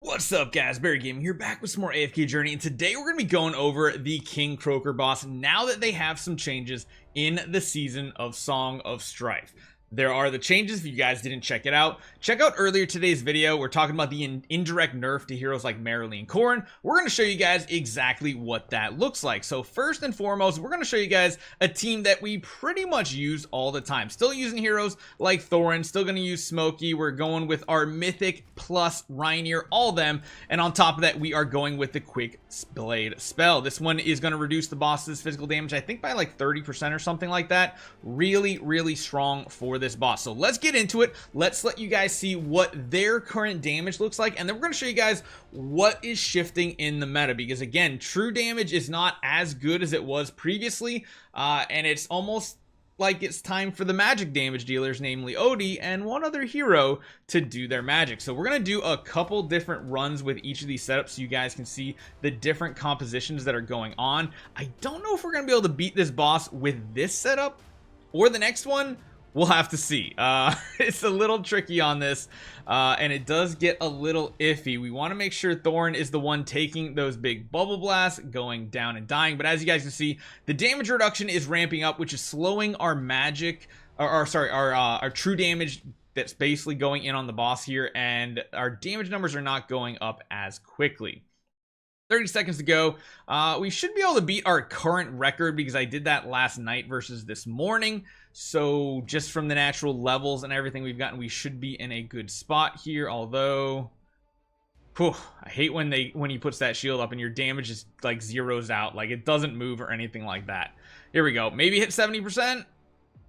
What's up guys, Barry Gaming here, back with some more AFK Journey, and today we're going to be going over the King Croaker boss now that they have some changes in the season of Song of Strife. There are the changes. If you guys didn't check it out, check out earlier today's video. We're talking about the indirect nerf to heroes like Marilee and Korin. We're going to show you guys exactly what that looks like. So first and foremost, we're going to show you guys a team that we pretty much use all the time. Still using heroes like Thorin, still going to use Smokey. We're going with our Mythic plus Rainier, all of them. And on top of that, we are going with the Quick Blade spell. This one is going to reduce the boss's physical damage, I think by like 30% or something like that. Really, really strong for this boss. So let's get into it. Let's let you guys see what their current damage looks like, and then we're going to show you guys what is shifting in the meta, because again, true damage is not as good as it was previously, and it's almost like it's time for the magic damage dealers, namely Odie and one other hero, to do their magic. So we're going to do a couple different runs with each of these setups so you guys can see the different compositions that are going on. I don't know if we're going to be able to beat this boss with this setup or the next one. We'll have to see. It's a little tricky on this, and it does get a little iffy. We want to make sure Thorin is the one taking those big bubble blasts, going down and dying. But as you guys can see, the damage reduction is ramping up, which is slowing our magic, our true damage that's basically going in on the boss here, and our damage numbers are not going up as quickly. 30 seconds to go. We should be able to beat our current record because I did that last night versus this morning. So just from the natural levels and everything we've gotten, we should be in a good spot here. Although, I hate when he puts that shield up and your damage just like zeroes out, like it doesn't move or anything like that. Here we go. Maybe hit 70%.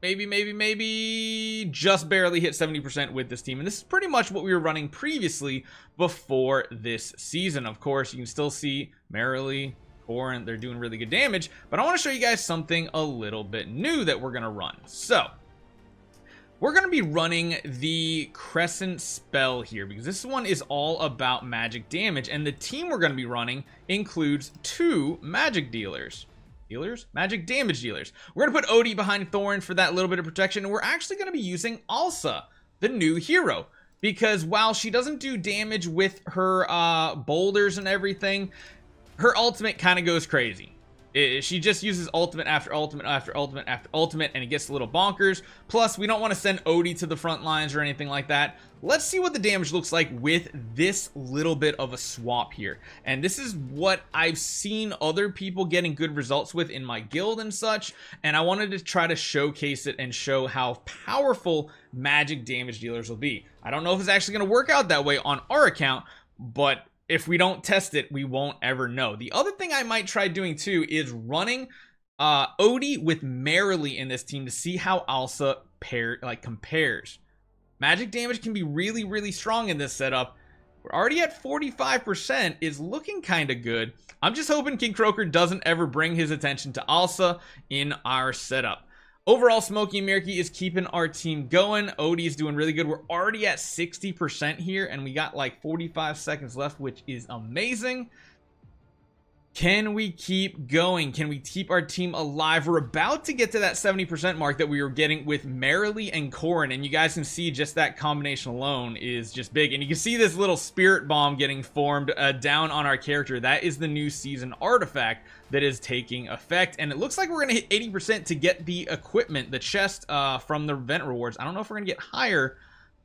Maybe just barely hit 70% with this team. And this is pretty much what we were running previously before this season. Of course, you can still see Marilee, Korin, they're doing really good damage. But I want to show you guys something a little bit new that we're going to run. So we're going to be running the Crescent spell here, because this one is all about magic damage. And the team we're going to be running includes two magic magic damage dealers. We're gonna put Odie behind Thorin for that little bit of protection, and we're actually gonna be using ALSA, the new hero, because while she doesn't do damage with her boulders and everything, her ultimate kind of goes crazy. She just uses ultimate after ultimate after ultimate after ultimate, and it gets a little bonkers. Plus, we don't want to send Odie to the front lines or anything like that. Let's see what the damage looks like with this little bit of a swap here. And this is what I've seen other people getting good results with in my guild and such. And I wanted to try to showcase it and show how powerful magic damage dealers will be. I don't know if it's actually going to work out that way on our account, but if we don't test it, we won't ever know. The other thing I might try doing too is running Odie with Marilee in this team to see how ALSA compares. Magic damage can be really, really strong in this setup. We're already at 45%, is looking kind of good. I'm just hoping King Croaker doesn't ever bring his attention to ALSA in our setup. Overall, Smokey and Mirky is keeping our team going. Odie is doing really good. We're already at 60% here, and we got like 45 seconds left, which is amazing. Can we keep going? Can we keep our team alive? We're about to get to that 70% mark that we were getting with Marilee and Korin, and you guys can see just that combination alone is just big. And you can see this little spirit bomb getting formed down on our character. That is the new season artifact that is taking effect, and it looks like we're gonna hit 80% to get the equipment, the chest from the event rewards. I don't know if we're gonna get higher,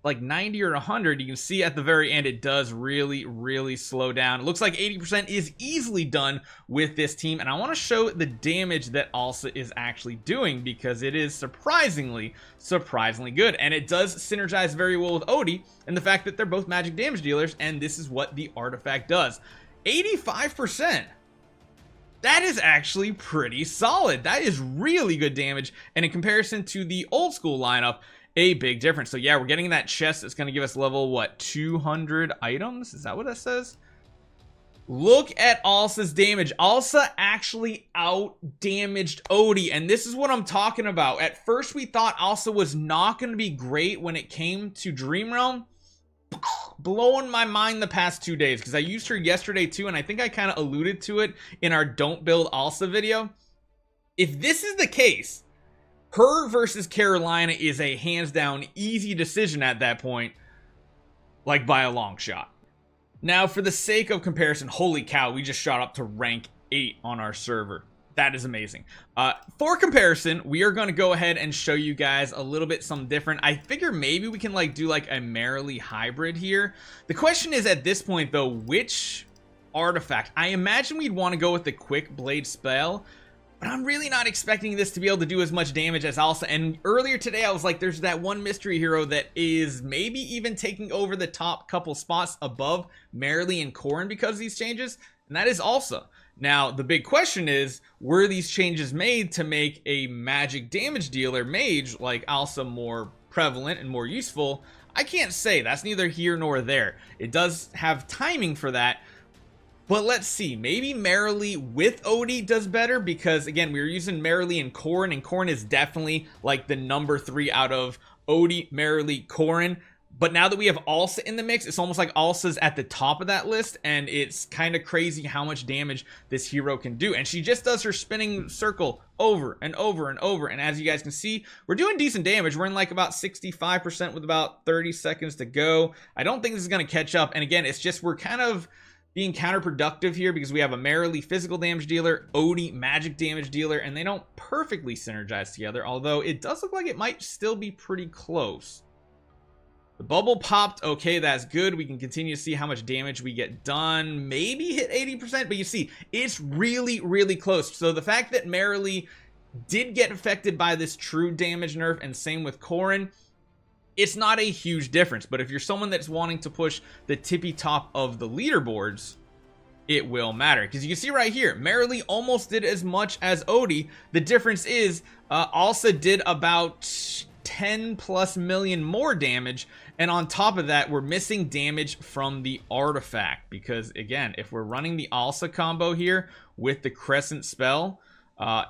like 90 or 100. You can see at the very end it does really, really slow down. It looks like 80% is easily done with this team, and I want to show the damage that ALSA is actually doing, because it is surprisingly good, and it does synergize very well with Odie and the fact that they're both magic damage dealers, and this is what the artifact does. 85%. That is actually pretty solid. That is really good damage, and in comparison to the old school lineup, a big difference. So yeah, we're getting that chest that's going to give us level, what, 200 items? Is that what that says? Look at ALSA's damage. ALSA actually out-damaged Odie, and this is what I'm talking about. At first, we thought ALSA was not going to be great when it came to Dream Realm. Blowing my mind the past 2 days, because I used her yesterday too, and I think I kind of alluded to it in our Don't Build ALSA video. If this is the case, her versus Carolina is a hands down easy decision at that point, like by a long shot. Now, for the sake of comparison, holy cow, we just shot up to rank 8 on our server. That is amazing. For comparison, we are going to go ahead and show you guys a little bit something different. I figure maybe we can like do like a Marilee hybrid here. The question is at this point though, which artifact? I imagine we'd want to go with the quick blade spell, but I'm really not expecting this to be able to do as much damage as ALSA. And earlier today I was like, there's that one mystery hero that is maybe even taking over the top couple spots above Marilee and Korin because of these changes, and that is ALSA. Now, the big question is, were these changes made to make a magic damage dealer mage like ALSA more prevalent and more useful? I can't say. That's neither here nor there. It does have timing for that, but let's see. Maybe Marilee with Odie does better because, again, we were using Marilee and Korin is definitely like the number 3 out of Odie, Marilee, Korin. But now that we have ALSA in the mix, it's almost like ALSA's at the top of that list, and it's kind of crazy how much damage this hero can do. And she just does her spinning circle over and over and over, and as you guys can see, we're doing decent damage. We're in like about 65% with about 30 seconds to go. I don't think this is going to catch up, and again, it's just we're kind of being counterproductive here because we have a Marilee physical damage dealer, Odie magic damage dealer, and they don't perfectly synergize together, although it does look like it might still be pretty close. The bubble popped. Okay, that's good. We can continue to see how much damage we get done. Maybe hit 80%, but you see, it's really, really close. So the fact that Marilee did get affected by this true damage nerf, and same with Korin, it's not a huge difference. But if you're someone that's wanting to push the tippy top of the leaderboards, it will matter. Because you can see right here, Marilee almost did as much as Odie. The difference is, ALSA did about 10 plus million more damage, and on top of that we're missing damage from the artifact because, again, if we're running the ALSA combo here with the crescent spell,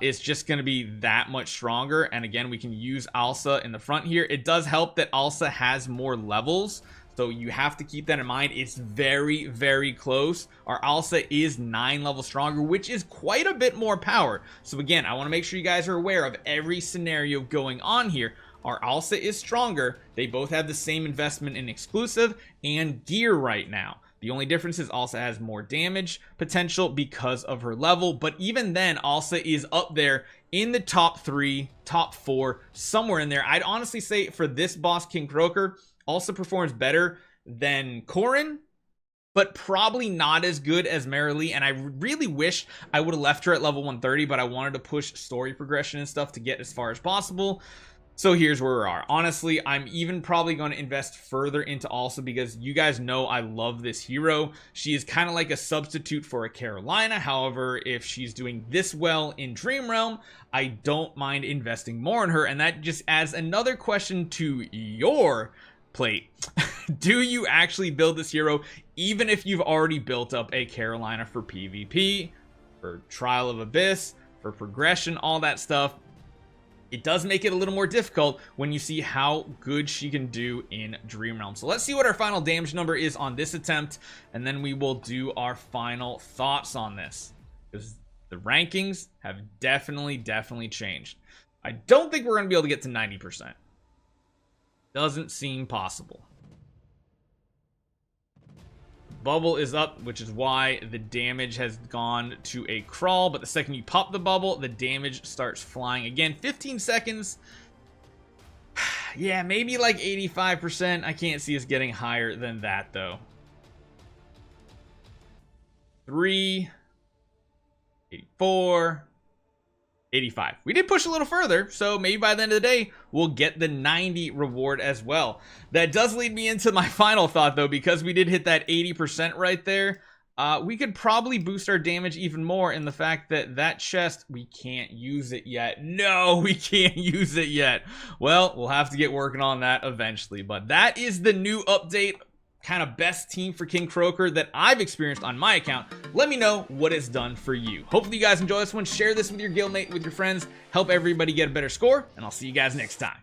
it's just going to be that much stronger. And again, we can use ALSA in the front here. It does help that ALSA has more levels, so you have to keep that in mind. It's very, very close. Our ALSA is 9 levels stronger, which is quite a bit more power. So again, I want to make sure you guys are aware of every scenario going on here. Our ALSA is stronger. They both have the same investment in exclusive and gear right now. The only difference is ALSA has more damage potential because of her level, but even then, ALSA is up there in the top 3, top 4, somewhere in there. I'd honestly say for this boss, King Croaker, ALSA performs better than Korin, but probably not as good as Marilee. And I really wish I would have left her at level 130, but I wanted to push story progression and stuff to get as far as possible. So here's where we are. Honestly, I'm even probably going to invest further into ALSA because you guys know I love this hero. She is kind of like a substitute for a Carolina. However, if she's doing this well in Dream Realm, I don't mind investing more in her. And that just adds another question to your plate. Do you actually build this hero even if you've already built up a Carolina for PvP, for Trial of Abyss, for progression, all that stuff? It does make it a little more difficult when you see how good she can do in Dream Realm. So let's see what our final damage number is on this attempt, and then we will do our final thoughts on this, because the rankings have definitely changed. I don't think we're going to be able to get to 90%. Doesn't seem possible. Bubble is up, which is why the damage has gone to a crawl, but the second you pop the bubble, the damage starts flying again. 15 seconds. Yeah, maybe like 85%. I can't see us getting higher than that though. 3, 84, 85. We did push a little further, so maybe by the end of the day we'll get the 90 reward as well. That does lead me into my final thought though, because we did hit that 80% right there. We could probably boost our damage even more in the fact that that chest, we can't use it yet. No, we can't use it yet. Well, we'll have to get working on that eventually, but that is the new update. Kind of best team for King Croaker that I've experienced on my account. Let me know what it's done for you. Hopefully you guys enjoy this one. Share this with your guildmate, with your friends. Help everybody get a better score, and I'll see you guys next time.